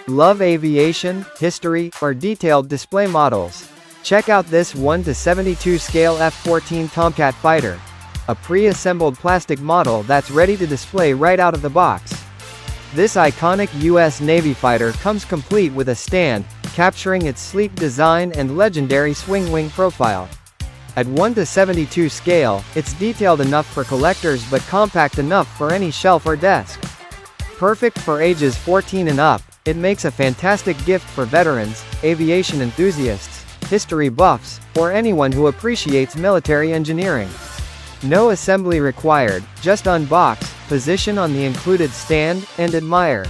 Love aviation, history, or detailed display models? Check out this 1:72 scale F-14 Tomcat fighter. A pre-assembled plastic model that's ready to display right out of the box. This iconic U.S. Navy fighter comes complete with a stand, capturing its sleek design and legendary swing wing profile. At 1:72 scale, it's detailed enough for collectors but compact enough for any shelf or desk. Perfect for ages 14 and up, it makes a fantastic gift for veterans, aviation enthusiasts, history buffs, or anyone who appreciates military engineering. No assembly required, just unbox, position on the included stand, and admire.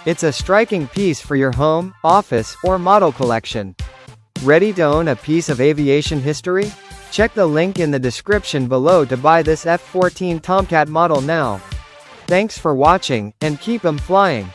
It's a striking piece for your home, office, or model collection. Ready to own a piece of aviation history? Check the link in the description below to buy this F-14 Tomcat model now. Thanks for watching, and keep 'em flying!